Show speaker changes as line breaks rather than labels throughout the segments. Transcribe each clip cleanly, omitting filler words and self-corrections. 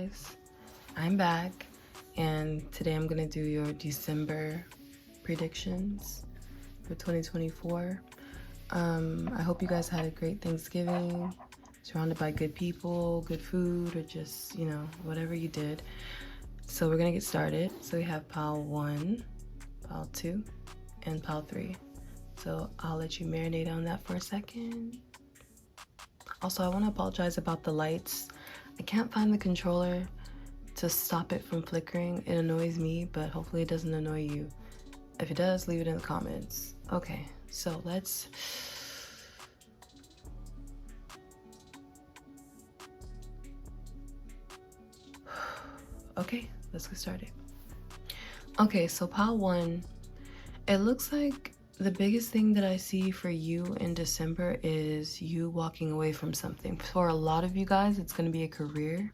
guys, I'm back, and today I'm gonna do your December predictions for 2024. I hope you guys had a great Thanksgiving, surrounded by good people, good food, or just, whatever you did. So we're gonna get started. So we have pile 1, pile 2, and pile 3. So I'll let you marinate on that for a second. Also, I want to apologize about the lights. I can't find the controller to stop it from flickering. It annoys me, but hopefully it doesn't annoy you. If it does, leave it in the comments. Okay, so let's... Okay, let's get started. Okay, so pile 1, it looks like the biggest thing that I see for you in December is you walking away from something. For a lot of you guys, it's going to be a career.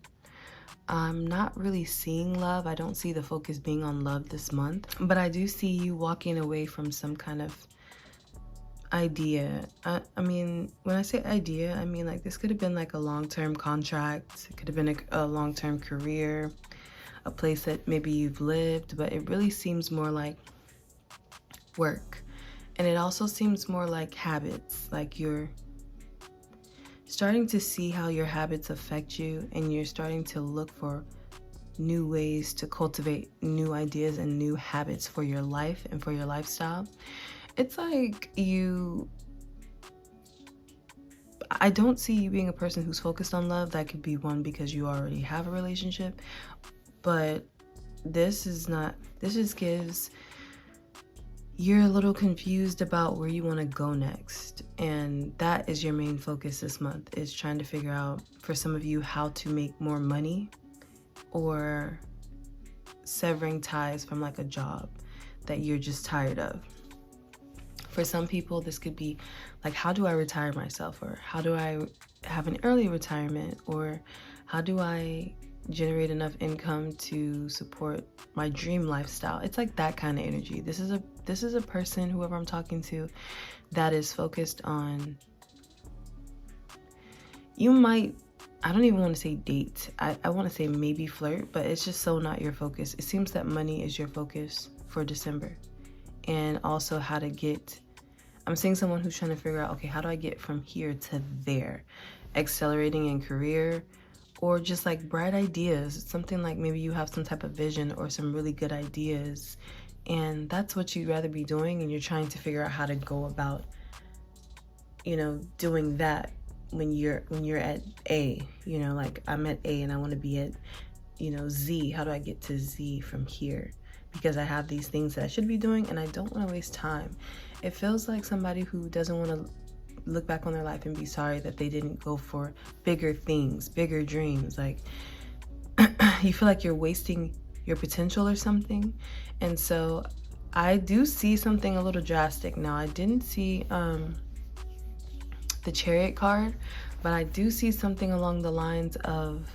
I'm not really seeing love. I don't see the focus being on love this month, but I do see you walking away from some kind of idea. I mean, when I say idea, I mean like this could have been like a long-term contract. It could have been a long-term career, a place that maybe you've lived, but it really seems more like work. And it also seems more like habits, like you're starting to see how your habits affect you, and you're starting to look for new ways to cultivate new ideas and new habits for your life and for your lifestyle. It's like I don't see you being a person who's focused on love. That could be one because you already have a relationship, but this just gives you're a little confused about where you want to go next, and that is your main focus this month, is trying to figure out, for some of you, how to make more money or severing ties from like a job that you're just tired of. For some people, this could be like, how do I retire myself, or how do I have an early retirement, or how do I generate enough income to support my dream lifestyle. It's like that kind of energy. This is a person, whoever I'm talking to, that is focused on, you might, I don't even want to say date. I want to say maybe flirt, but it's just so not your focus. It seems that money is your focus for December, and also how to get, I'm seeing someone who's trying to figure out, okay, how do I get from here to there? Accelerating in career, or just like bright ideas. It's something like maybe you have some type of vision or some really good ideas, and that's what you'd rather be doing, and you're trying to figure out how to go about, doing that when you're at A, like I'm at A and I want to be at, Z. How do I get to Z from here? Because I have these things that I should be doing and I don't want to waste time. It feels like somebody who doesn't want to look back on their life and be sorry that they didn't go for bigger things, bigger dreams. Like you feel like you're wasting your potential or something. And so I do see something a little drastic. Now, I didn't see the Chariot card, but I do see something along the lines of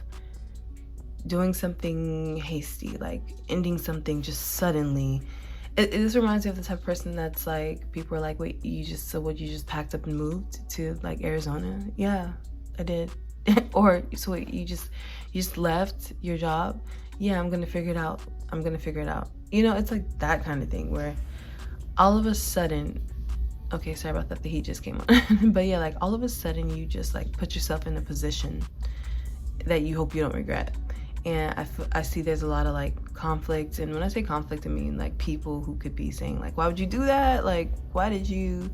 doing something hasty, like ending something just suddenly. This reminds me of the type of person that's like, people are like, wait, you just packed up and moved to like Arizona? Yeah, I did. Or so wait, you just left your job? Yeah, I'm gonna figure it out. It's like that kind of thing where all of a sudden, okay, sorry about that, the heat just came on. But yeah, like all of a sudden you just like put yourself in a position that you hope you don't regret. And I see there's a lot of like conflict. And when I say conflict, I mean like people who could be saying like, why would you do that? Like, why did you,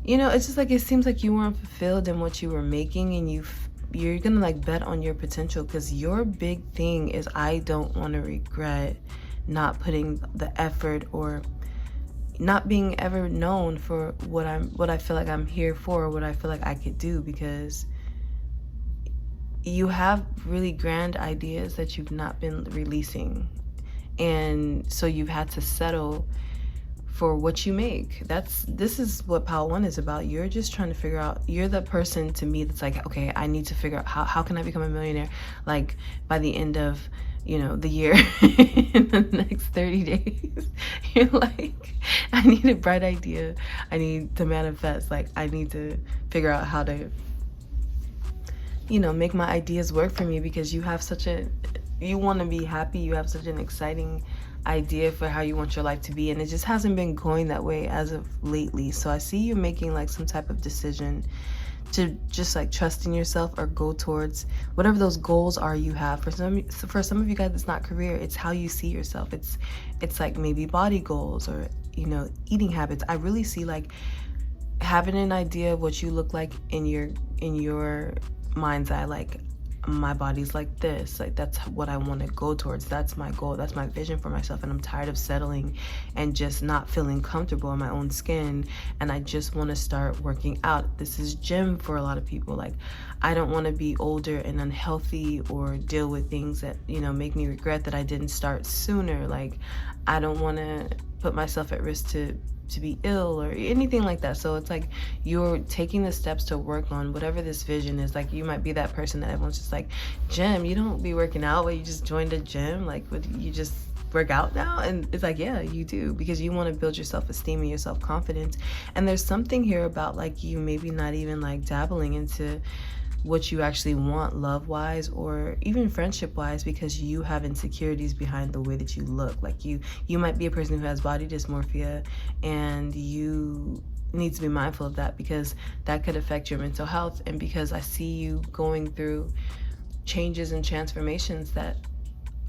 it's just like, it seems like you weren't fulfilled in what you were making, and you're gonna like bet on your potential, because your big thing is, I don't want to regret not putting the effort or not being ever known for what I feel like I'm here for, what I feel like I could do, because you have really grand ideas that you've not been releasing, and so you've had to settle for what you make. This is what pile 1 is about. You're just trying to figure out, you're the person to me that's like, okay, I need to figure out how can I become a millionaire, like by the end of the year, in the next 30 days. You're like, I need a bright idea, I need to manifest, like I need to figure out how to make my ideas work for me, because you have you want to be happy. You have such an exciting idea for how you want your life to be, and it just hasn't been going that way as of lately. So I see you making like some type of decision to just like trust in yourself or go towards whatever those goals are you have. For some of you guys, it's not career, it's how you see yourself. It's like maybe body goals or eating habits. I really see like having an idea of what you look like in your mind's eye, like my body's like this, like that's what I want to go towards, that's my goal, that's my vision for myself, and I'm tired of settling and just not feeling comfortable in my own skin, and I just want to start working out. This is gym for a lot of people. Like, I don't want to be older and unhealthy or deal with things that make me regret that I didn't start sooner. Like, I don't want to put myself at risk to be ill or anything like that. So it's like you're taking the steps to work on whatever this vision is. Like, you might be that person that everyone's just like, gym, you don't be working out, but you just joined a gym, like, what, you just work out now? And it's like, yeah, you do, because you want to build your self-esteem and your self-confidence. And there's something here about like you maybe not even like dabbling into what you actually want love-wise or even friendship-wise, because you have insecurities behind the way that you look. Like, you might be a person who has body dysmorphia, and you need to be mindful of that, because that could affect your mental health. And because I see you going through changes and transformations that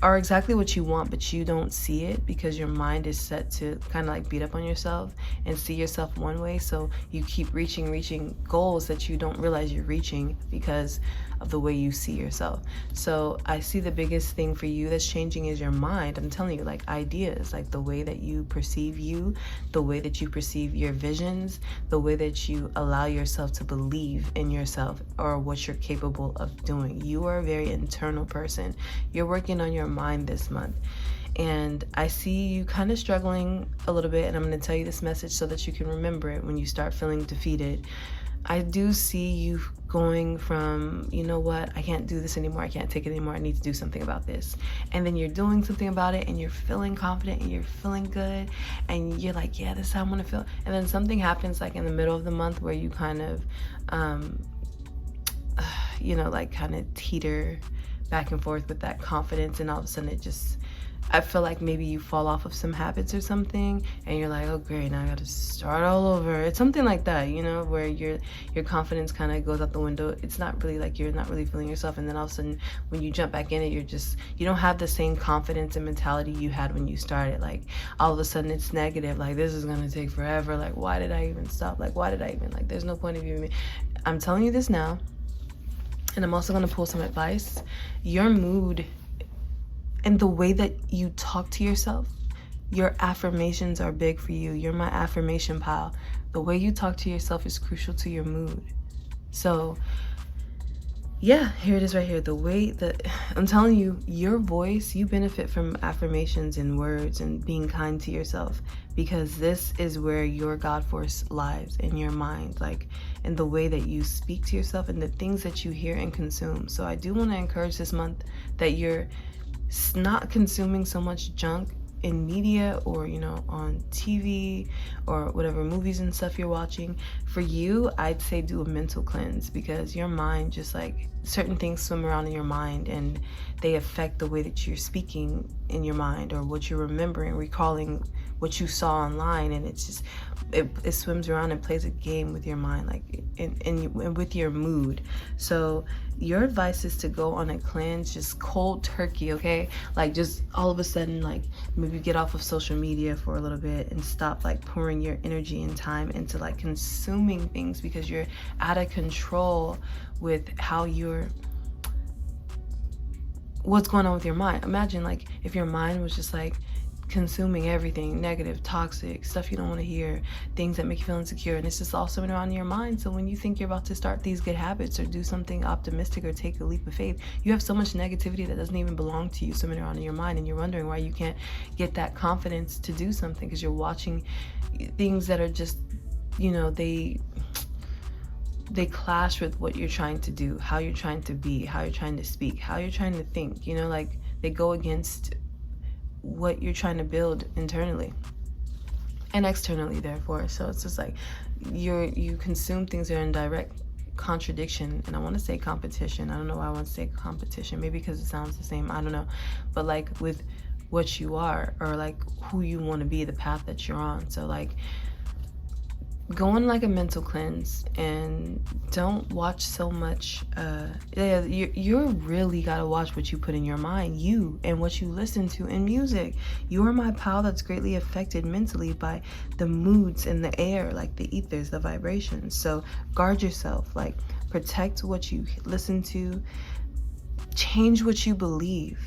are exactly what you want, but you don't see it because your mind is set to kind of like beat up on yourself and see yourself one way. So you keep reaching goals that you don't realize you're reaching because of the way you see yourself. So I see the biggest thing for you that's changing is your mind. I'm telling you, like, ideas, like the way that you perceive you, the way that you perceive your visions, the way that you allow yourself to believe in yourself or what you're capable of doing. You are a very internal person. You're working on your mind this month. And I see you kind of struggling a little bit, and I'm going to tell you this message so that you can remember it when you start feeling defeated. I do see you going from, you know what, I can't do this anymore, I can't take it anymore, I need to do something about this. And then you're doing something about it, and you're feeling confident, and you're feeling good, and you're like, yeah, this is how I'm gonna feel. And then something happens like in the middle of the month where you kind of, like kind of teeter back and forth with that confidence, and all of a sudden I feel like maybe you fall off of some habits or something, and you're like, oh great, now I gotta start all over. It's something like that, where your confidence kind of goes out the window. It's not really like you're not really feeling yourself, and then all of a sudden when you jump back in it, you don't have the same confidence and mentality you had when you started. Like, all of a sudden it's negative, like, this is gonna take forever, like, why did I even stop, like, why did I even, like, there's no point of even. I'm telling you this now, and I'm also gonna pull some advice. Your mood and the way that you talk to yourself, your affirmations are big for you. You're my affirmation pile. The way you talk to yourself is crucial to your mood. So yeah, here it is right here. The way that I'm telling you, your voice, you benefit from affirmations and words and being kind to yourself, because this is where your God force lies, in your mind, like in the way that you speak to yourself and the things that you hear and consume. So I do want to encourage this month that you're not consuming so much junk in media or on TV or whatever movies and stuff you're watching. For you, I'd say do a mental cleanse, because your mind, just like certain things swim around in your mind, and they affect the way that you're speaking in your mind, or what you're remembering, recalling what you saw online, and it's just it swims around and plays a game with your mind, like and with your mood. So your advice is to go on a cleanse, just cold turkey, okay? Like, just all of a sudden, like, maybe get off of social media for a little bit and stop like pouring your energy and time into like consuming things, because you're out of control with what's going on with your mind. Imagine like if your mind was just like consuming everything negative, toxic stuff you don't want to hear, things that make you feel insecure, and it's just all swimming around in your mind. So when you think you're about to start these good habits or do something optimistic or take a leap of faith, you have so much negativity that doesn't even belong to you swimming around in your mind, and you're wondering why you can't get that confidence to do something, because you're watching things that are just they clash with what you're trying to do, how you're trying to be, how you're trying to speak, how you're trying to think, like they go against what you're trying to build internally and externally, therefore. So it's just like you consume things that are in direct contradiction, and I want to say competition. I don't know why I want to say competition, maybe because it sounds the same, I don't know, but like with what you are, or like who you want to be, the path that you're on. So like go on like a mental cleanse and don't watch so much. You really gotta watch what you put in your mind, you, and what you listen to in music. You are my pal that's greatly affected mentally by the moods in the air, like the ethers, the vibrations. So guard yourself, like protect what you listen to, change what you believe.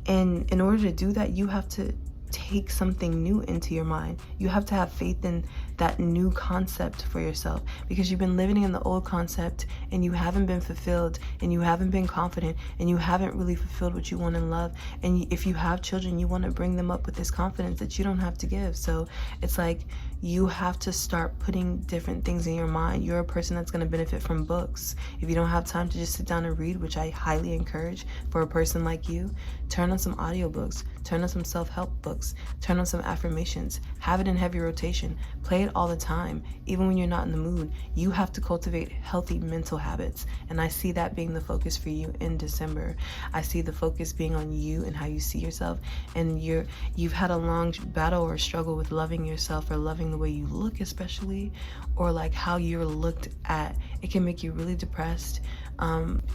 And in order to do that, you have to take something new into your mind. You have to have faith in that new concept for yourself, because you've been living in the old concept and you haven't been fulfilled, and you haven't been confident, and you haven't really fulfilled what you want in love. And if you have children, you want to bring them up with this confidence that you don't have to give. So it's like you have to start putting different things in your mind. You're a person that's going to benefit from books. If you don't have time to just sit down and read, which I highly encourage for a person like you, turn on some audiobooks, turn on some self-help books, turn on some affirmations, have it in heavy rotation, play it all the time. Even when you're not in the mood, you have to cultivate healthy mental habits. And I see that being the focus for you in December. I see the focus being on you and how you see yourself. And you've had a long battle or struggle with loving yourself, or loving the way you look especially, or like how you're looked at. It can make you really depressed.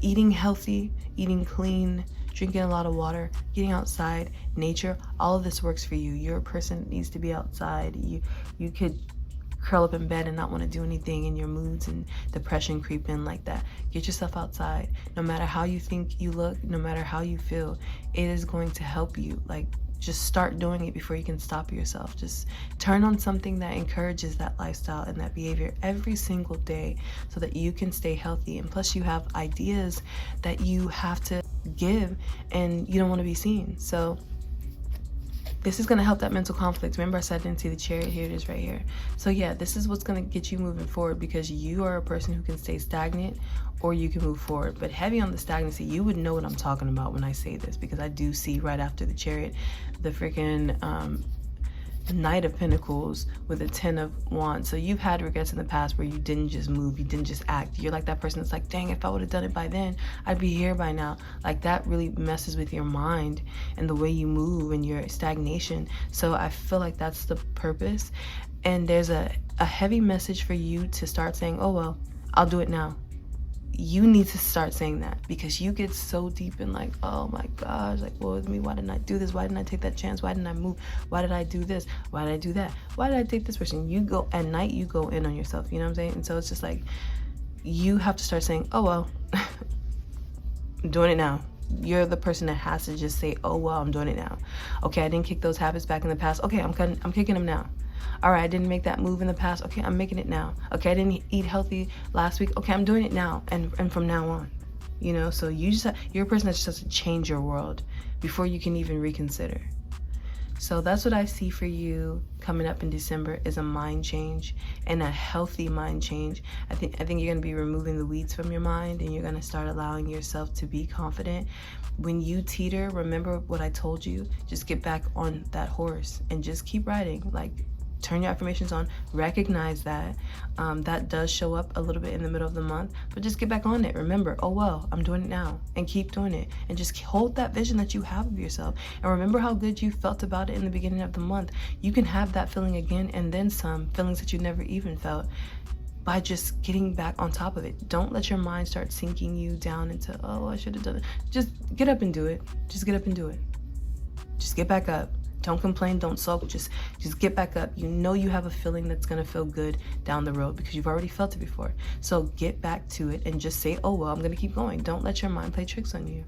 Eating healthy, eating clean, drinking a lot of water, getting outside, nature, all of this works for you. You're a person that needs to be outside. You could curl up in bed and not want to do anything, and your moods and depression creep in like that. Get yourself outside. No matter how you think you look, no matter how you feel, it is going to help you. Like, just start doing it before you can stop yourself. Just turn on something that encourages that lifestyle and that behavior every single day, so that you can stay healthy. And plus, you have ideas that you have to give, and you don't want to be seen. So this is going to help that mental conflict. Remember, I said I didn't see the chariot. Here it is right here. So yeah, this is what's going to get you moving forward, because you are a person who can stay stagnant, or you can move forward. But heavy on the stagnancy, you would know what I'm talking about when I say this, because I do see right after the chariot the freaking Knight of Pentacles with a 10 of Wands. So you've had regrets in the past where you didn't just move, you didn't just act. You're like that person that's like, dang, if I would have done it by then, I'd be here by now. Like, that really messes with your mind and the way you move and your stagnation. So I feel like that's the purpose. And there's a heavy message for you to start saying, oh well, I'll do it now. You need to start saying that, because you get so deep in like, oh my gosh, like, what with me? Why didn't I do this? Why didn't I take that chance? Why didn't I move? Why did I do this? Why did I do that? Why did I take this person? You go at night, you go in on yourself, you know what I'm saying? And so it's just like, you have to start saying, oh well, I'm doing it now. You're the person that has to just say, oh well, I'm doing it now. Okay, I didn't kick those habits back in the past. Okay, I'm kicking them now. All right, I didn't make that move in the past. Okay, I'm making it now. Okay, I didn't eat healthy last week. Okay, I'm doing it now, and from now on. You know, so you're a person that just has to change your world before you can even reconsider. So that's what I see for you coming up in December, is a mind change, and a healthy mind change. I think you're going to be removing the weeds from your mind, and you're going to start allowing yourself to be confident. When you teeter, remember what I told you. Just get back on that horse and just keep riding. Like, turn your affirmations on, recognize that that does show up a little bit in the middle of the month, but just get back on it. Remember, oh well, I'm doing it now, and keep doing it, and just hold that vision that you have of yourself, and remember how good you felt about it in the beginning of the month. You can have that feeling again, and then some feelings that you never even felt, by just getting back on top of it. Don't let your mind start sinking you down into, oh, I should have done it. Just get up and do it. Just get up and do it. Just get back up. Don't complain, don't sulk, just get back up. You know you have a feeling that's gonna feel good down the road, because you've already felt it before. So get back to it and just say, oh well, I'm gonna keep going. Don't let your mind play tricks on you.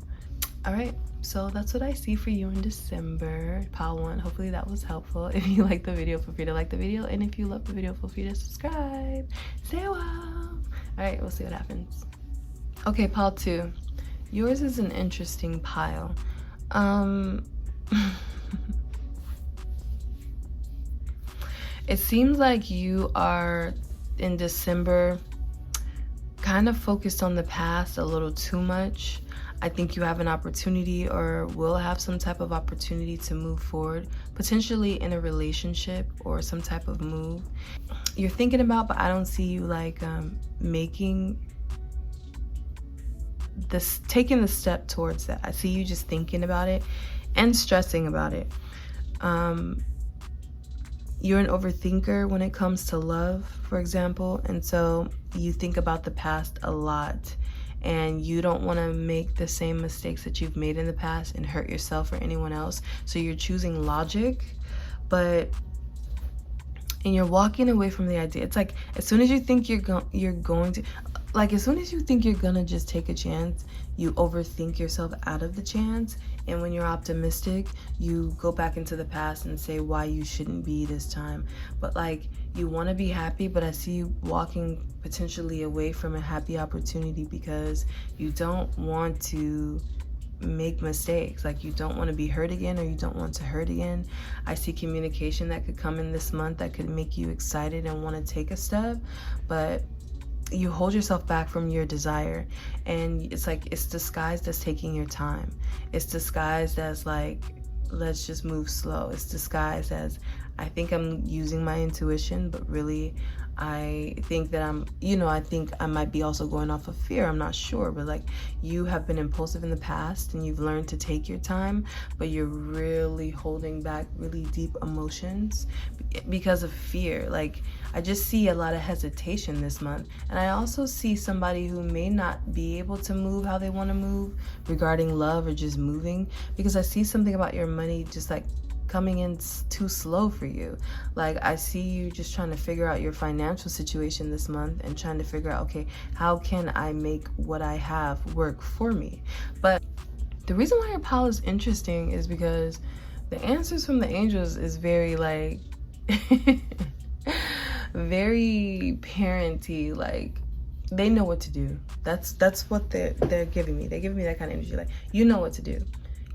All right, so that's what I see for you in December, Pal 1. Hopefully that was helpful. If you like the video, feel free to like the video, and if you love the video, feel free to subscribe. Say wow. All right, we'll see what happens. Okay, Pal 2. Yours is an interesting pile. It seems like you are, in December, kind of focused on the past a little too much. I think you have an opportunity, or will have some type of opportunity, to move forward, potentially in a relationship or some type of move. you're thinking about, but I don't see you like taking the step towards that. I see you just thinking about it and stressing about it. You're an overthinker when it comes to love, for example, and so you think about the past a lot, and you don't want to make the same mistakes that you've made in the past and hurt yourself or anyone else. So you're choosing logic, and you're walking away from the idea. It's like as soon as you think you're going to, like as soon as you think you're gonna just take a chance, you overthink yourself out of the chance. And when you're optimistic, you go back into the past and say why you shouldn't be this time. But like, you want to be happy, but I see you walking potentially away from a happy opportunity because you don't want to make mistakes. Like, you don't want to be hurt again, or you don't want to hurt again. I see communication that could come in this month that could make you excited and want to take a step, but you hold yourself back from your desire. And it's like, it's disguised as taking your time. It's disguised as like, let's just move slow. It's disguised as, I think I'm using my intuition, but really I think that I think I might be also going off of fear. I'm not sure, but like, you have been impulsive in the past and you've learned to take your time, but you're really holding back really deep emotions because of fear. Like, I just see a lot of hesitation this month. And I also see somebody who may not be able to move how they want to move regarding love or just moving, because I see something about your money just like coming in too slow for you. Like, I see you just trying to figure out your financial situation this month and trying to figure out, okay, how can I make what I have work for me? But the reason why your pile is interesting is because the answers from the angels is very like very parenty. Like, they know what to do. That's what they're giving me. They're giving me that kind of energy. Like, you know what to do.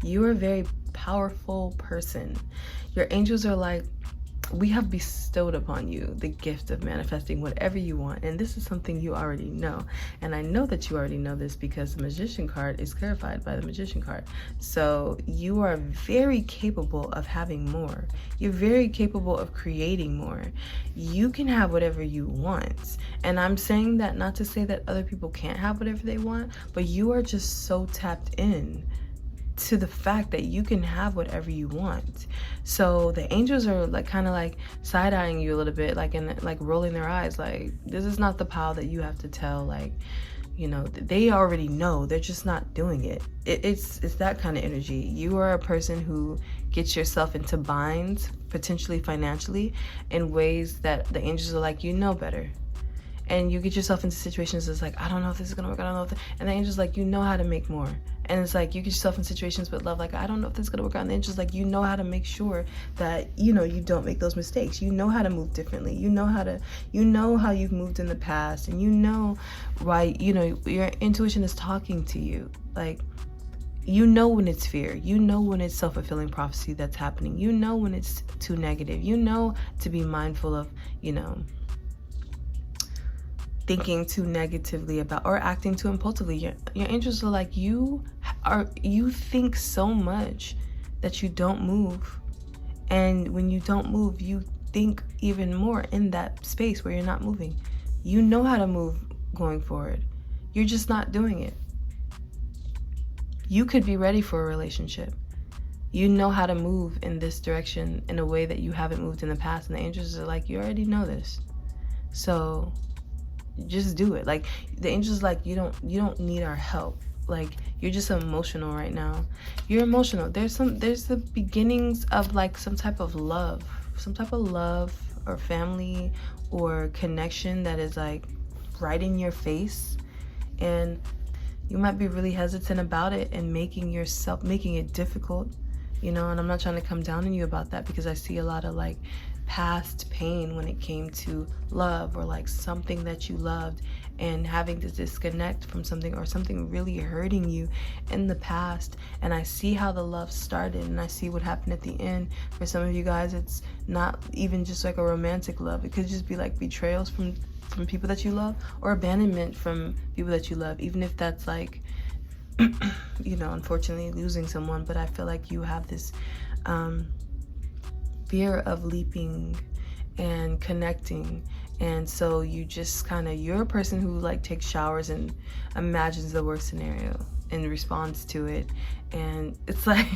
You are a very powerful person. Your angels are like, we have bestowed upon you the gift of manifesting whatever you want. And this is something you already know. And I know that you already know this because the Magician card is clarified by the Magician card. So you are very capable of having more. You're very capable of creating more. You can have whatever you want. And I'm saying that not to say that other people can't have whatever they want, but you are just so tapped in to the fact that you can have whatever you want. So the angels are like kind of like side-eyeing you a little bit, like, and like rolling their eyes, like, this is not the pile that you have to tell. Like, you know, they already know, they're just not doing it. It's that kind of energy. You are a person who gets yourself into binds, potentially financially, in ways that the angels are like, you know better. And you get yourself into situations that's like, I don't know if this is gonna work, I don't know if and the angel's like, you know how to make more. And it's like, you get yourself in situations with love, like, I don't know if this is gonna work out. And the angel's like, you know how to make sure that, you know, you don't make those mistakes. You know how to move differently. You know how you've moved in the past, and you know why, you know, your intuition is talking to you. Like, you know when it's fear. You know when it's self-fulfilling prophecy that's happening. You know when it's too negative. You know to be mindful of, you know, thinking too negatively about or acting too impulsively. Your angels are like, you think so much that you don't move, and when you don't move, you think even more in that space where you're not moving. You know how to move going forward, you're just not doing it. You could be ready for a relationship. You know how to move in this direction in a way that you haven't moved in the past, and the angels are like, you already know this, so just do it. Like, the angels like, you don't need our help. Like, you're just emotional right now. You're emotional. There's the beginnings of like some type of love or family or connection that is like right in your face, and you might be really hesitant about it and making it difficult, you know. And I'm not trying to come down on you about that, because I see a lot of like past pain when it came to love, or like something that you loved and having to disconnect from something, or something really hurting you in the past. And I see how the love started, and I see what happened at the end. For some of you guys, it's not even just like a romantic love. It could just be like betrayals from people that you love, or abandonment from people that you love, even if that's like you know, unfortunately losing someone. But I feel like you have this fear of leaping and connecting And so you just kind of, you're a person who like takes showers and imagines the worst scenario and responds to it. And it's like,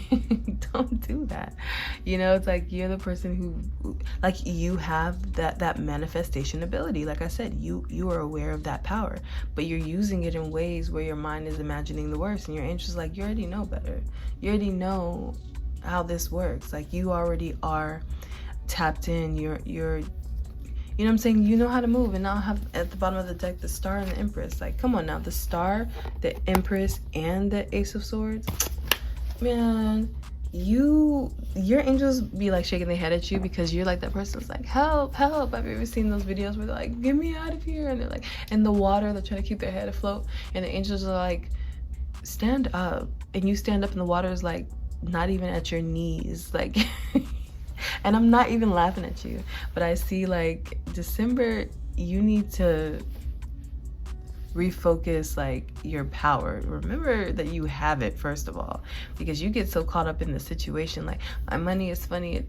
don't do that. You know, it's like you're the person who, like, you have that manifestation ability. Like I said, you are aware of that power, but you're using it in ways where your mind is imagining the worst, and your angel's like, you already know better. You already know how this works. Like, you already are tapped in. You're you know what I'm saying? You know how to move. And now have at the bottom of the deck the Star and the Empress. Like, come on now. The Star, the Empress, and the Ace of Swords. Man, your angels be like shaking their head at you because you're like that person that's like, help, help. Have you ever seen those videos where they're like, get me out of here? And they're like in the water, they're trying to keep their head afloat. And the angels are like, stand up. And you stand up and the water is like not even at your knees. Like... And I'm not even laughing at you, but I see like December, you need to refocus like your power. Remember that you have it, first of all, because you get so caught up in the situation. Like, my money is funny,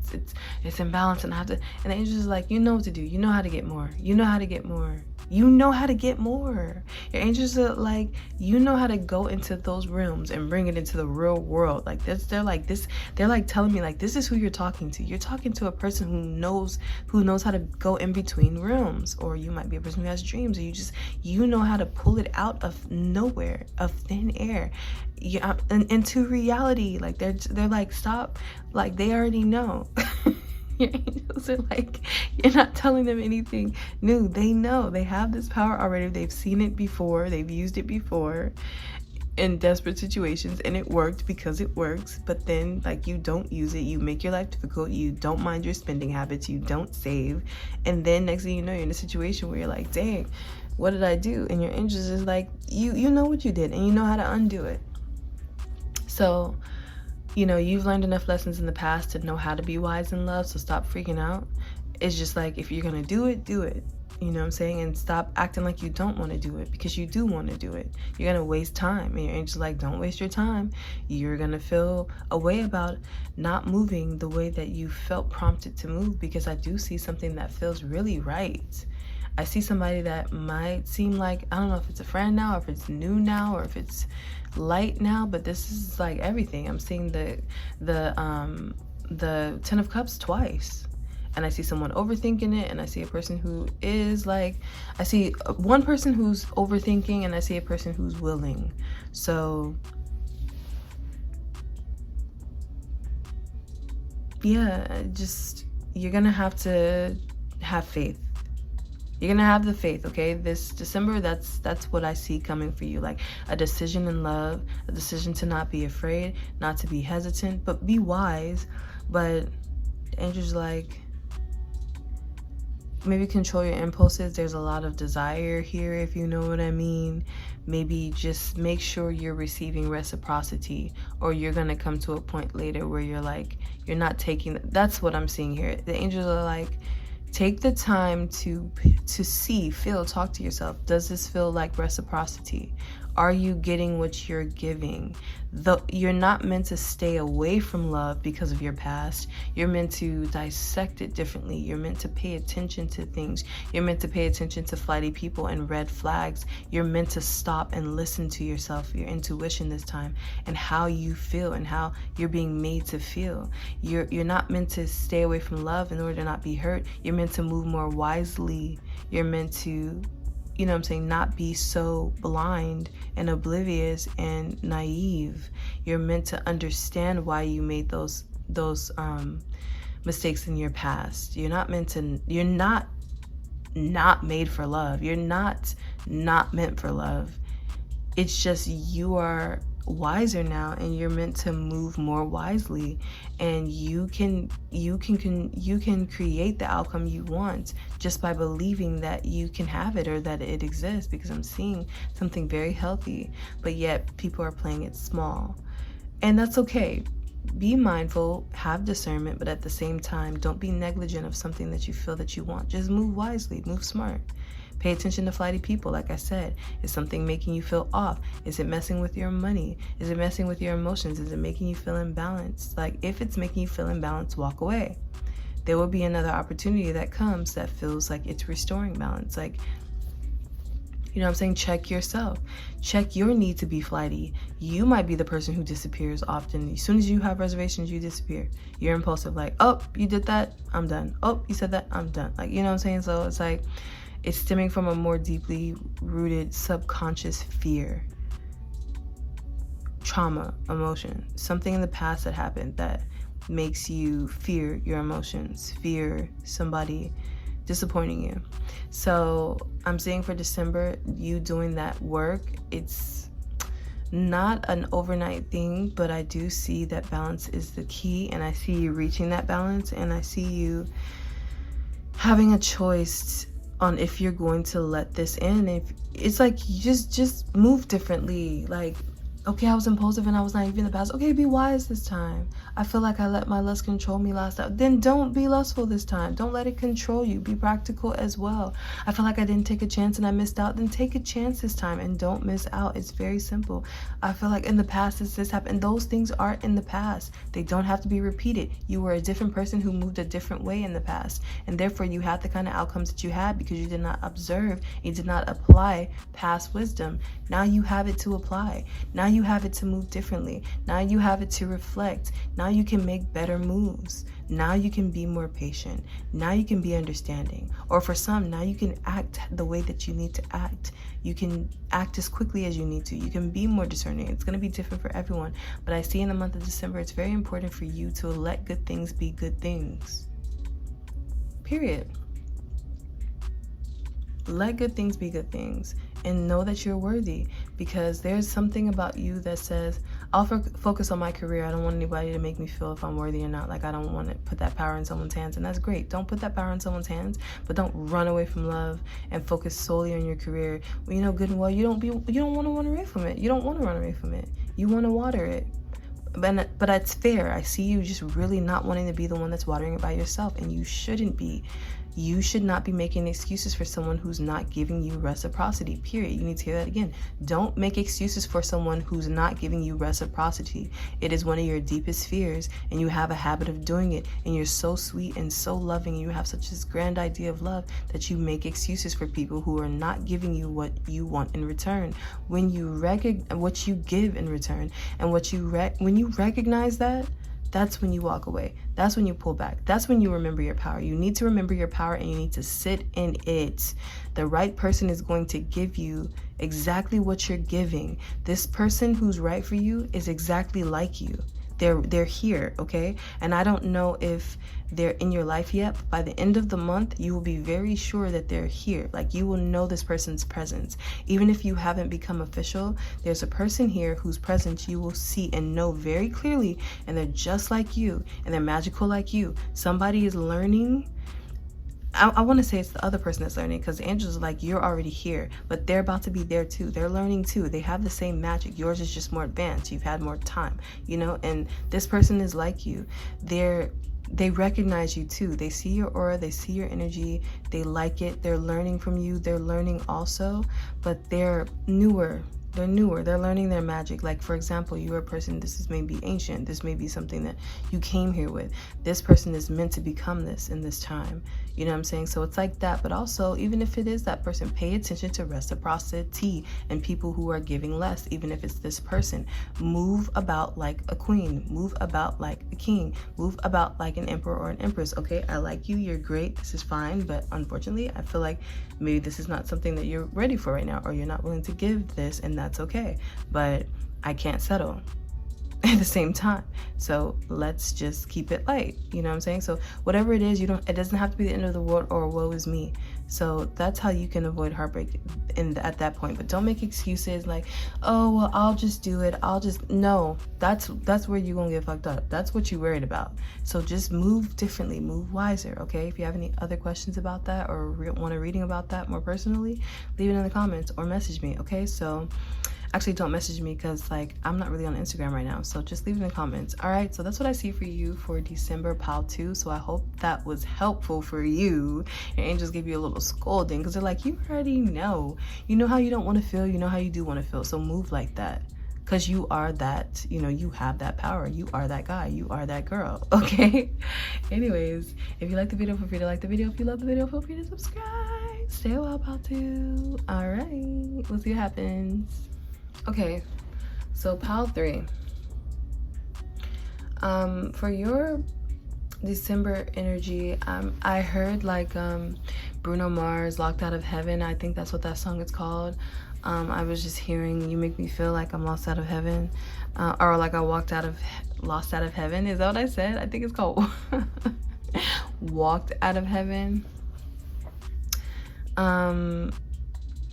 it's imbalance, and I have to, and the angels is like, you know what to do. You know how to get more. You know how to get more. You know how to get more. Your angels are like, you know how to go into those realms and bring it into the real world. Like, they're like this. They're like telling me like, this is who you're talking to. You're talking to a person who knows how to go in between realms. Or you might be a person who has dreams, or you know how to pull it out of nowhere, of thin air, into reality. Like, they're like, stop. Like, they already know. Your angels are like, you're not telling them anything new. They know. They have this power already. They've seen it before. They've used it before in desperate situations, and it worked because it works. But then, like, you don't use it. You make your life difficult. You don't mind your spending habits. You don't save. And then next thing you know, you're in a situation where you're like, dang, what did I do? And your angels is like, you know what you did, and you know how to undo it. So, you know, you've learned enough lessons in the past to know how to be wise in love, so stop freaking out. It's just like, if you're gonna do it, do it. You know what I'm saying? And stop acting like you don't want to do it, because you do want to do it. You're gonna waste time, and your angel's like, don't waste your time. You're gonna feel a way about not moving the way that you felt prompted to move, because I do see something that feels really right. I see somebody that might seem like, I don't know if it's a friend now, or if it's new now, or if it's light now, but this is like everything. I'm seeing the Ten of Cups twice, and I see someone overthinking it, and I see a person who is like, I see one person who's overthinking, and I see a person who's willing. So yeah, just, you're gonna have to have faith. You're gonna have the faith, okay? This December, that's what I see coming for you. Like, a decision in love, a decision to not be afraid, not to be hesitant, but be wise. But the angels like, maybe control your impulses. There's a lot of desire here, if you know what I mean. Maybe just make sure you're receiving reciprocity, or you're gonna come to a point later where you're like, you're not taking, that's what I'm seeing here. The angels are like, take the time to see, feel, talk to yourself. Does this feel like reciprocity? Are you getting what you're giving? You're not meant to stay away from love because of your past. You're meant to dissect it differently. You're meant to pay attention to things. You're meant to pay attention to flighty people and red flags. You're meant to stop and listen to yourself, your intuition this time, and how you feel and how you're being made to feel. You're not meant to stay away from love in order to not be hurt. You're meant to move more wisely. You're meant to, you know what I'm saying, not be so blind and oblivious and naive. You're meant to understand why you made those mistakes in your past. You're not meant to, you're not made for love. You're not meant for love. It's just, you are wiser now, and you're meant to move more wisely, and you can create the outcome you want just by believing that you can have it, or that it exists, because I'm seeing something very healthy, but yet people are playing it small. And that's okay. Be mindful, have discernment, but at the same time, don't be negligent of something that you feel that you want. Just move wisely, move smart. Pay attention to flighty people. Like I said, is something making you feel off? Is it messing with your money? Is it messing with your emotions? Is it making you feel imbalanced? Like, if it's making you feel imbalanced, walk away. there will be another opportunity that comes that feels like it's restoring balance. Like, you know what I'm saying? Check yourself. Check your need to be flighty. You might be the person who disappears often. As soon as you have reservations, you disappear. You're impulsive, like, oh, you did that, I'm done. Oh, you said that, I'm done. Like, you know what I'm saying? So it's like, it's stemming from a more deeply rooted subconscious fear, trauma, emotion, something in the past that happened that makes you fear your emotions, fear somebody disappointing you. So I'm saying for December, you doing that work, it's not an overnight thing, but I do see that balance is the key, and I see you reaching that balance, and I see you having a choice on if you're going to let this in. If it's like, you just move differently. Like, okay, I was impulsive and I was naive in the past. Okay, be wise this time. I feel like I let my lust control me last time. Then don't be lustful this time. Don't let it control you. Be practical as well. I feel like I didn't take a chance and I missed out. Then take a chance this time and don't miss out. It's very simple. I feel like in the past this happened. And those things are in the past. They don't have to be repeated. You were a different person who moved a different way in the past. And therefore you had the kind of outcomes that you had because you did not observe. You did not apply past wisdom. Now you have it to apply. Now you have it to move differently. Now you have it to reflect. Now you can make better moves. Now you can be more patient. Now you can be understanding. Or for some, now you can act the way that you need to act. You can act as quickly as you need to. You can be more discerning. It's going to be different for everyone. But I see in the month of December, it's very important for you to let good things be good things. Period. Let good things be good things, and know that you're worthy, because there's something about you that says, I'll focus on my career. I don't want anybody to make me feel if I'm worthy or not. Like, I don't want to put that power in someone's hands, and that's great. Don't put that power in someone's hands, but don't run away from love and focus solely on your career. Well, you know good and well, you don't want to run away from it. You don't want to run away from it. You want to water it. But it's fair. I see you just really not wanting to be the one that's watering it by yourself, and you shouldn't be. You should not be making excuses for someone who's not giving you reciprocity, period. You need to hear that again. Don't make excuses for someone who's not giving you reciprocity. It is one of your deepest fears, and you have a habit of doing it, and you're so sweet and so loving, and you have such this grand idea of love that you make excuses for people who are not giving you what you want in return. When you what you give in return, and when you recognize that, that's when you walk away. That's when you pull back. That's when you remember your power. You need to remember your power, and you need to sit in it. The right person is going to give you exactly what you're giving. This person who's right for you is exactly like you. They're here, okay? And I don't know if they're in your life yet, but by the end of the month, you will be very sure that they're here. Like, you will know this person's presence. Even if you haven't become official, there's a person here whose presence you will see and know very clearly, and they're just like you, and they're magical like you. Somebody is learning. I want to say it's the other person that's learning, because the angels are like, you're already here, but they're about to be there too. They're learning too. They have the same magic. Yours is just more advanced. You've had more time, you know, and this person is like you. They recognize you too. They see your aura. They see your energy. They like it. They're learning from you. They're learning also, but they're newer. They're learning their magic. Like, for example, you're a person, this is maybe ancient. This may be something that you came here with. This person is meant to become this in this time. You know what I'm saying? So it's like that. But also, even if it is that person, pay attention to reciprocity and people who are giving less, even if it's this person. Move about like a queen. Move about like a king. Move about like an emperor or an empress. Okay, I like you. You're great. This is fine. But unfortunately, I feel like maybe this is not something that you're ready for right now, or you're not willing to give this, and that's okay. But I can't settle at the same time. So let's just keep it light. You know what I'm saying? So whatever it is, it doesn't have to be the end of the world or woe is me. So that's how you can avoid heartbreak at that point. But don't make excuses like, oh, well, I'll just do it. No, that's where you're gonna get fucked up. That's what you're worried about. So just move differently, move wiser, okay? If you have any other questions about that, or want a reading about that more personally, leave it in the comments or message me, okay? So actually, don't message me, because like I'm not really on Instagram right now, so just leave it in the comments. All right, so that's what I see for you for December pile 2. So I hope that was helpful for you. Your angels gave you a little scolding, because they're like, you already know. You know how you don't want to feel, you know how you do want to feel, so move like that. because you are that, you know, you have that power. You are that guy. You are that girl. Okay. Anyways, if you like the video, feel free to like the video. If you love the video, feel free to subscribe. Stay a while about to. All right. We'll see what happens. Okay. So pile 3. For your December energy, I heard like Bruno Mars, Locked Out of Heaven. I think that's what that song is called. I was just hearing, you make me feel like I'm lost out of heaven, or like I lost out of heaven. Is that what I said? I think it's called Walked Out of Heaven. I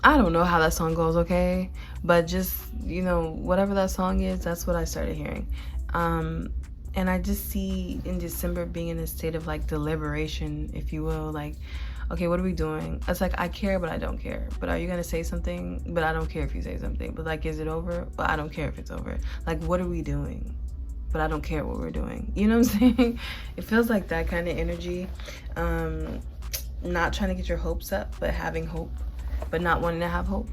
don't know how that song goes, okay? But just, you know, whatever that song is, that's what I started hearing. And I just see in December being in a state of like deliberation, if you will, like, okay, what are we doing? It's like, I care, but I don't care. But are you gonna say something? But I don't care if you say something. But like, is it over? But I don't care if it's over. Like, what are we doing? But I don't care what we're doing. You know what I'm saying? It feels like that kind of energy. Not trying to get your hopes up, but having hope, but not wanting to have hope.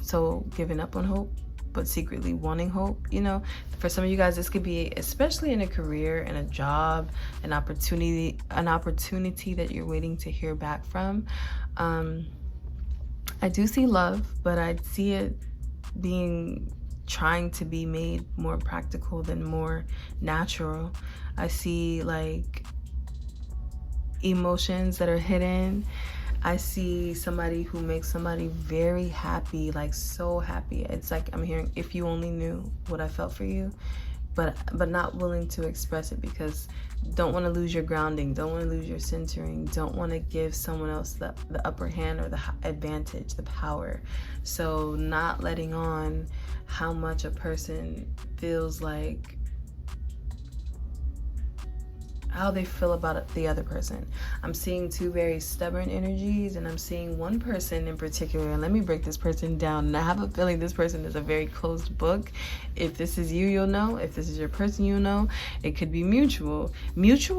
So giving up on hope, but secretly wanting hope. You know, for some of you guys, this could be, especially in a career, in a job, an opportunity that you're waiting to hear back from. I do see love, but I see it trying to be made more practical than more natural. I see like emotions that are hidden. I see somebody who makes somebody very happy, like so happy. It's like I'm hearing, if you only knew what I felt for you, but not willing to express it because don't want to lose your grounding, don't want to lose your centering, don't want to give someone else the upper hand or the advantage, the power. So not letting on how much a person feels like, how they feel about the other person. I'm seeing 2 very stubborn energies, and I'm seeing one person in particular, and let me break this person down. And I have a feeling this person is a very closed book. If this is you, you'll know. If this is your person, you'll know. It could be mutual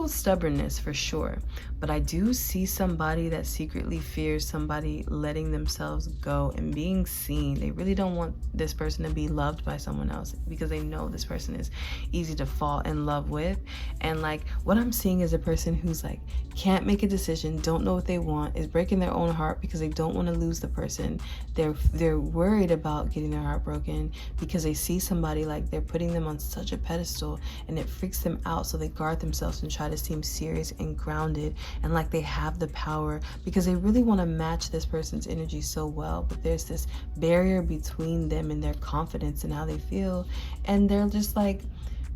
stubbornness for sure. But I do see somebody that secretly fears somebody letting themselves go and being seen. They really don't want this person to be loved by someone else because they know this person is easy to fall in love with. And like, what I'm seeing is a person who's like, can't make a decision, don't know what they want, is breaking their own heart because they don't want to lose the person. They're worried about getting their heart broken because they see somebody like they're putting them on such a pedestal, and it freaks them out. So they guard themselves and try to seem serious and grounded and like they have the power because they really want to match this person's energy so well. But there's this barrier between them and their confidence and how they feel, and they're just like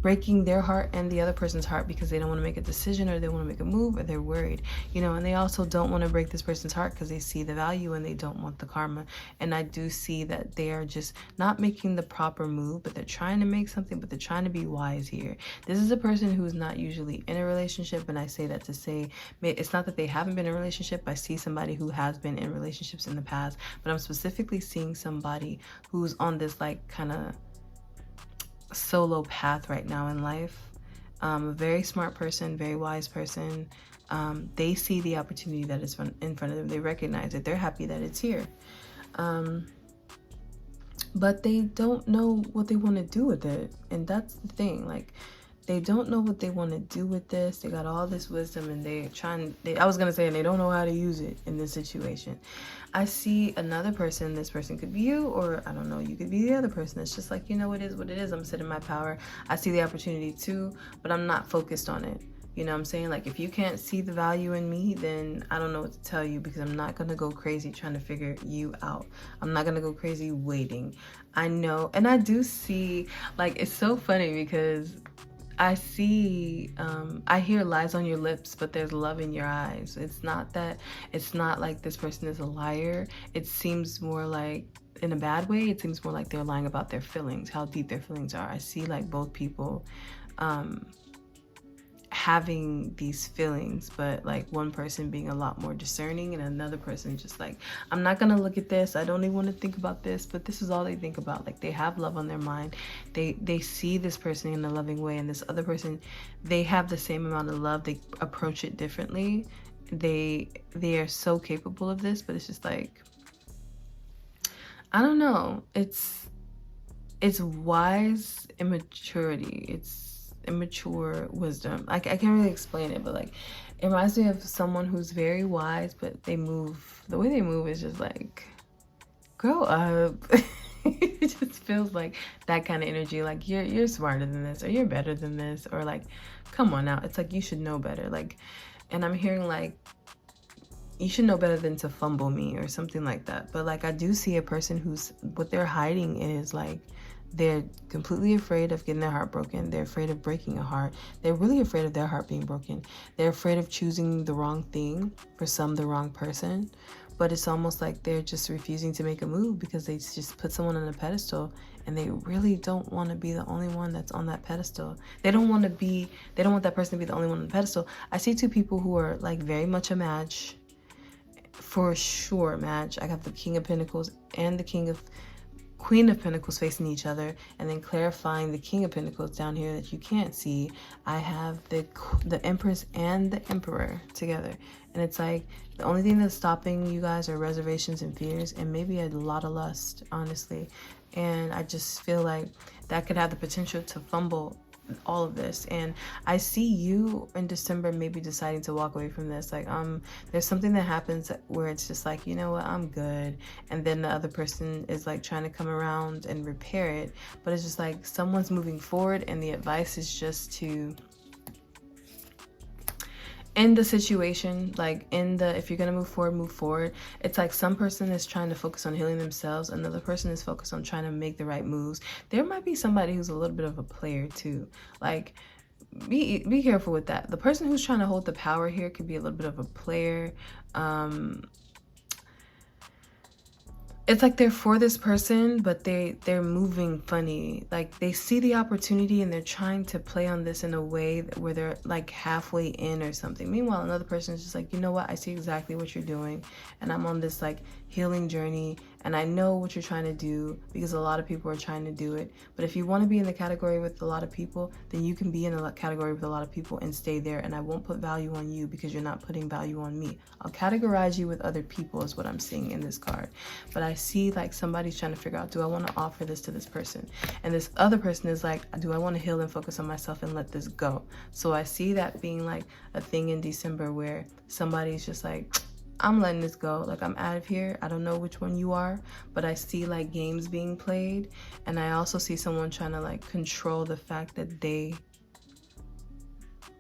breaking their heart and the other person's heart because they don't want to make a decision, or they want to make a move, or they're worried, you know. And they also don't want to break this person's heart because they see the value and they don't want the karma. And I do see that they are just not making the proper move, but they're trying to make something, but they're trying to be wise here. This is a person who's not usually in a relationship, and I say that to say it's not that they haven't been in a relationship. I see somebody who has been in relationships in the past, but I'm specifically seeing somebody who's on this like kind of solo path right now in life. A very smart person, very wise person. They see the opportunity that is in front of them. They recognize it. They're happy that it's here. But they don't know what they want to do with it. And that's the thing. Like, they don't know what they want to do with this. They got all this wisdom, and I was going to say, and they don't know how to use it in this situation. I see another person. This person could be you, or I don't know, you could be the other person. It's just like, you know, it is what it is. I'm sitting in my power. I see the opportunity too, but I'm not focused on it. You know what I'm saying? Like, if you can't see the value in me, then I don't know what to tell you, because I'm not going to go crazy trying to figure you out. I'm not going to go crazy waiting. I know. And I do see, like, it's so funny because I see, I hear lies on your lips, but there's love in your eyes. It's not like this person is a liar. It seems more like, in a bad way, it seems more like they're lying about their feelings, how deep their feelings are. I see like both people having these feelings, but like one person being a lot more discerning and another person just like, I'm not gonna look at this, I don't even want to think about this, but this is all they think about. Like, they have love on their mind. They see this person in a loving way, and this other person, they have the same amount of love. They approach it differently. They are so capable of this, but it's just like, I don't know. It's it's wise immaturity. It's immature wisdom. I can't really explain it, but like, it reminds me of someone who's very wise, but the way they move is just like, grow up. It just feels like that kind of energy. Like, you're smarter than this, or you're better than this, or like, come on now. It's like, you should know better. Like, and I'm hearing like, you should know better than to fumble me or something like that. But like, I do see a person who's, what they're hiding is like, they're completely afraid of getting their heart broken. They're afraid of breaking a heart. They're really afraid of their heart being broken. They're afraid of choosing the wrong thing, for some the wrong person. But it's almost like they're just refusing to make a move because they just put someone on a pedestal, and they really don't want to be the only one that's on that pedestal. They don't want that person to be the only one on the pedestal. I see two people who are like very much a match, for sure match. I got the King of Pentacles and the Queen of Pentacles facing each other, and then clarifying the King of Pentacles down here that you can't see. I have the Empress and the Emperor together, and it's like, the only thing that's stopping you guys are reservations and fears, and maybe a lot of lust, honestly. And I just feel like that could have the potential to fumble all of this. And I see you in December maybe deciding to walk away from this. Like, there's something that happens where it's just like, you know what, I'm good, and then the other person is like trying to come around and repair it. But it's just like, someone's moving forward, and the advice is just to end the situation. Like, if you're gonna move forward. It's like, some person is trying to focus on healing themselves, another person is focused on trying to make the right moves. There might be somebody who's a little bit of a player too. Like, be careful with that. The person who's trying to hold the power here could be a little bit of a player. It's like they're for this person, but they're moving funny. Like, they see the opportunity and they're trying to play on this in a way where they're like halfway in or something. Meanwhile, another person is just like, you know what, I see exactly what you're doing, and I'm on this like healing journey, and I know what you're trying to do, because a lot of people are trying to do it. But if you want to be in the category with a lot of people, then you can be in a category with a lot of people and stay there, and I won't put value on you because you're not putting value on me. I'll categorize you with other people is what I'm seeing in this card. But I see like somebody's trying to figure out, do I want to offer this to this person? And this other person is like, do I want to heal and focus on myself and let this go? So I see that being like a thing in December where somebody's just like, I'm letting this go. Like, I'm out of here. I don't know which one you are, but I see like games being played. And I also see someone trying to like control the fact that they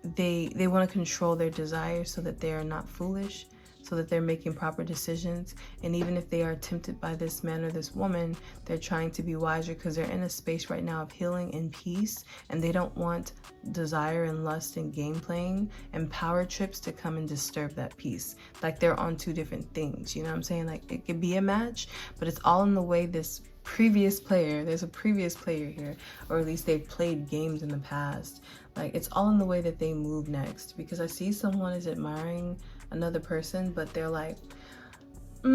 want to control their desires so that they are not foolish, so that they're making proper decisions. And even if they are tempted by this man or this woman, they're trying to be wiser because they're in a space right now of healing and peace, and they don't want desire and lust and game playing and power trips to come and disturb that peace. Like, they're on two different things, you know what I'm saying? Like, it could be a match, but it's all in the way this previous player, there's a previous player here, or at least they've played games in the past. Like, it's all in the way that they move next, because I see someone is admiring another person, but they're like, I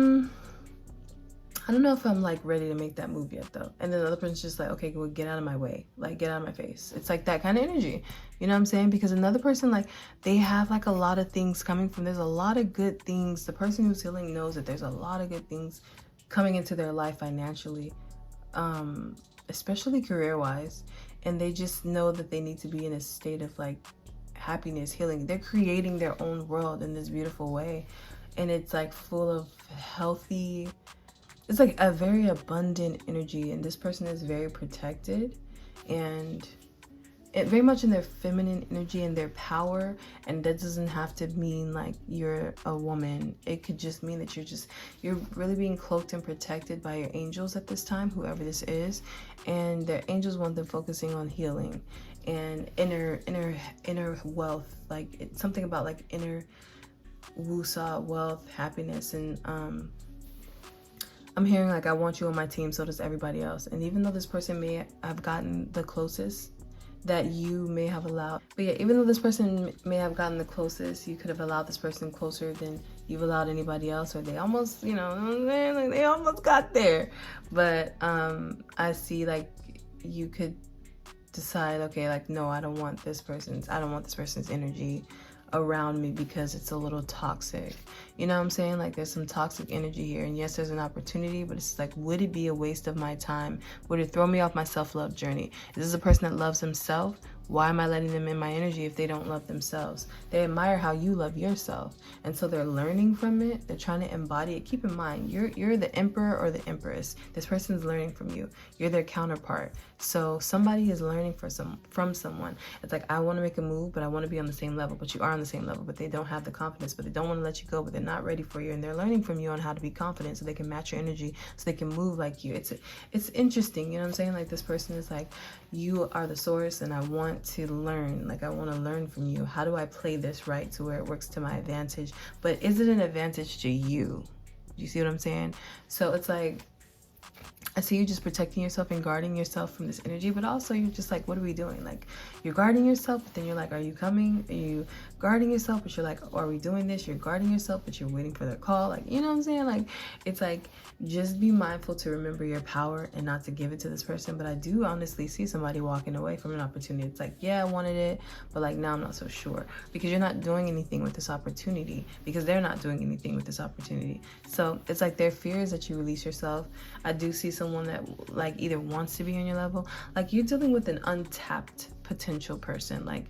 don't know if I'm like ready to make that move yet though. And then the other person's just like, okay, well, get out of my way. Like, get out of my face. It's like that kind of energy. You know what I'm saying? Because another person, like, they have like a lot of things coming from, there's a lot of good things. The person who's healing knows that there's a lot of good things coming into their life financially, especially career-wise. And they just know that they need to be in a state of like happiness, healing. They're creating their own world in this beautiful way. And it's like full of healthy, it's like a very abundant energy. And this person is very protected and very much in their feminine energy and their power. And that doesn't have to mean like you're a woman. It could just mean that you're really being cloaked and protected by your angels at this time, whoever this is. And their angels want them focusing on healing and inner wealth. Like, it's something about like inner wusa, wealth, happiness. And I'm hearing like, I want you on my team, so does everybody else. And even though this person may have gotten the closest that you may have allowed, but yeah, even though this person may have gotten the closest, you could have allowed this person closer than you've allowed anybody else, or they almost, you know, like they almost got there. But I see like you could decide, okay, like, no, I don't want this person's energy. around me because it's a little toxic. You know what I'm saying? Like, there's some toxic energy here. And yes, there's an opportunity, but it's like, would it be a waste of my time? Would it throw me off my self-love journey? Is this a person that loves himself? Why am I letting them in my energy if they don't love themselves? They admire how you love yourself. And so they're learning from it. They're trying to embody it. Keep in mind, you're the emperor or the empress. This person's learning from you. You're their counterpart. So somebody is learning from someone. It's like, I want to make a move, but I want to be on the same level. But you are on the same level, but they don't have the confidence, but they don't want to let you go, but they're not ready for you. And they're learning from you on how to be confident so they can match your energy, so they can move like you. It's interesting. You know what I'm saying? Like, this person is like, you are the source and I want to learn. Like, I want to learn from you. How do I play this right to where it works to my advantage? But is it an advantage to you? Do you see what I'm saying? So it's like, I see you just protecting yourself and guarding yourself from this energy, but also you're just like, what are we doing? Like, you're guarding yourself, but then you're like, are you coming? Are you guarding yourself? But you're like, oh, are we doing this? You're guarding yourself, but you're waiting for their call. Like, you know what I'm saying? Like, it's like, just be mindful to remember your power and not to give it to this person. But I do honestly see somebody walking away from an opportunity. It's like, yeah, I wanted it, but like, now I'm not so sure, because you're not doing anything with this opportunity, because they're not doing anything with this opportunity. So it's like, their fear is that you release yourself. I do see someone that like either wants to be on your level. Like, you're dealing with an untapped potential person. Like,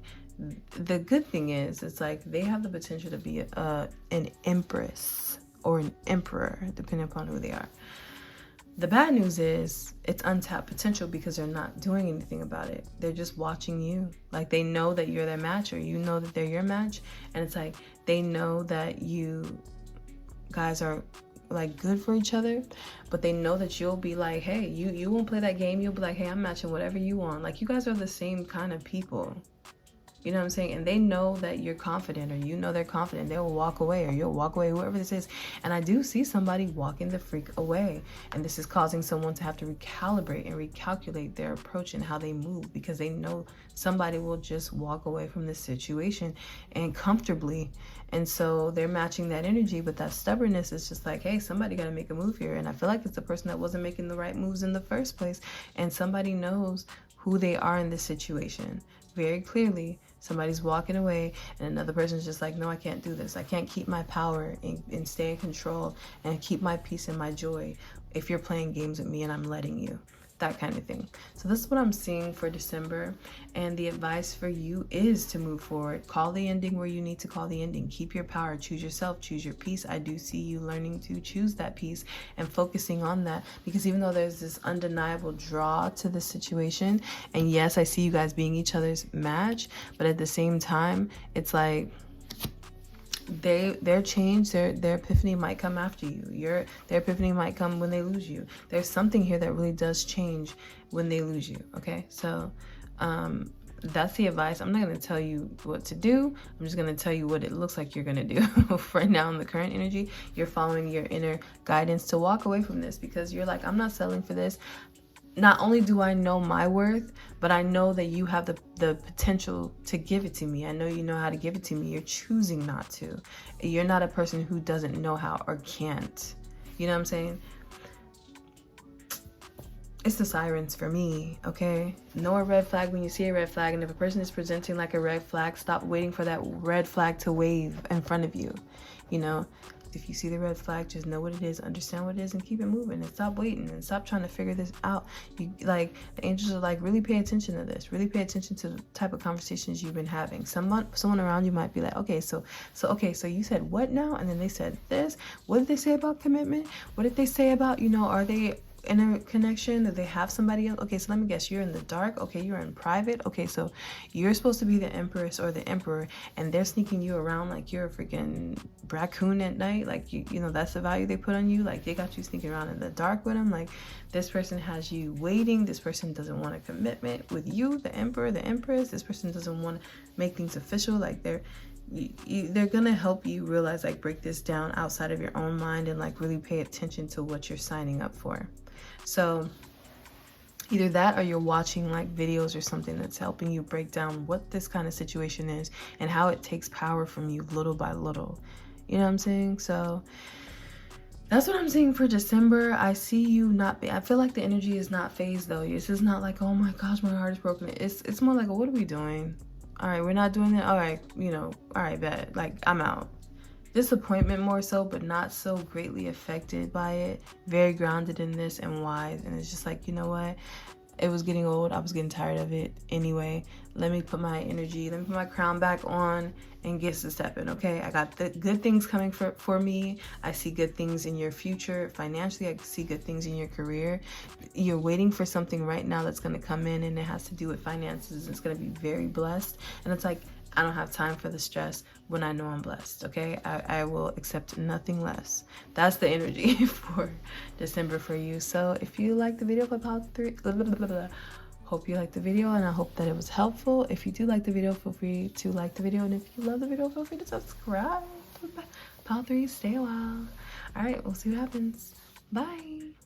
the good thing is, it's like, they have the potential to be an empress or an emperor, depending upon who they are. The bad news is it's untapped potential because they're not doing anything about it. They're just watching you. Like, they know that you're their match, or you know that they're your match. And it's like, they know that you guys are like good for each other, but they know that you'll be like, hey, you won't play that game. You'll be like, hey, I'm matching whatever you want. Like, you guys are the same kind of people. You know what I'm saying? And they know that you're confident, or you know they're confident. They will walk away, or you'll walk away, whoever this is. And I do see somebody walking the freak away. And this is causing someone to have to recalibrate and recalculate their approach and how they move, because they know somebody will just walk away from this situation and comfortably. And so they're matching that energy, but that stubbornness is just like, hey, somebody got to make a move here. And I feel like it's the person that wasn't making the right moves in the first place. And somebody knows who they are in this situation very clearly. Somebody's walking away, and another person's just like, no, I can't do this. I can't keep my power and stay in control and keep my peace and my joy if you're playing games with me and I'm letting you. That kind of thing. So this is what I'm seeing for December, and the advice for you is to move forward. Call the ending where you need to call the ending. Keep your power. Choose yourself. Choose your peace. I do see you learning to choose that peace and focusing on that, because even though there's this undeniable draw to the situation, and yes, I see you guys being each other's match, but at the same time, it's like, their change, their epiphany might come after you. Their epiphany might come when they lose you. There's something here that really does change when they lose you. Okay, so that's the advice. I'm not going to tell you what to do. I'm just going to tell you what it looks like you're going to do. For now, in the current energy, you're following your inner guidance to walk away from this, because you're like, I'm not settling for this. Not only do I know my worth, but I know that you have the potential to give it to me. I know you know how to give it to me. You're choosing not to. You're not a person who doesn't know how or can't. You know what I'm saying? It's the sirens for me, okay? Know a red flag when you see a red flag. And if a person is presenting like a red flag, stop waiting for that red flag to wave in front of you. You know? If you see the red flag, just know what it is, understand what it is, and keep it moving, and stop waiting and stop trying to figure this out. You like, the angels are like, really pay attention to this. Really pay attention to the type of conversations you've been having. Someone around you might be like, okay, so you said what now? And then they said this. What did they say about commitment? What did they say about, are they in a connection? Do they have somebody else? Okay, so let me guess, you're in the dark. Okay, you're in private. Okay, so you're supposed to be the empress or the emperor, and they're sneaking you around like you're a freaking raccoon at night. Like, you know, that's the value they put on you. Like, they got you sneaking around in the dark with them. Like, this person has you waiting. This person doesn't want a commitment with you, the emperor, the empress. This person doesn't want to make things official. Like, they're gonna help you realize, like, break this down outside of your own mind and like really pay attention to what you're signing up for. So either that, or you're watching like videos or something that's helping you break down what this kind of situation is and how it takes power from you little by little. You know what I'm saying? So that's what I'm seeing for December. I see you I feel like the energy is not phased though. This is not like, oh my gosh, my heart is broken. It's more like, what are we doing? All right, we're not doing that. All right, you know, all right, bet. Like, I'm out. Disappointment more so, but not so greatly affected by it. Very grounded in this and wise. And it's just like, you know what? It was getting old. I was getting tired of it anyway. Let me put my energy, let me put my crown back on and get to stepping, okay? I got the good things coming for me. I see good things in your future. Financially, I see good things in your career. You're waiting for something right now that's going to come in, and it has to do with finances. It's going to be very blessed. And it's like, I don't have time for the stress when I know I'm blessed, okay? I will accept nothing less. That's the energy for December for you. So if you like the video for pile 3, hope you liked the video, and I hope that it was helpful. If you do like the video, feel free to like the video. And if you love the video, feel free to subscribe. Pile 3, stay a while. All right, we'll see what happens. Bye.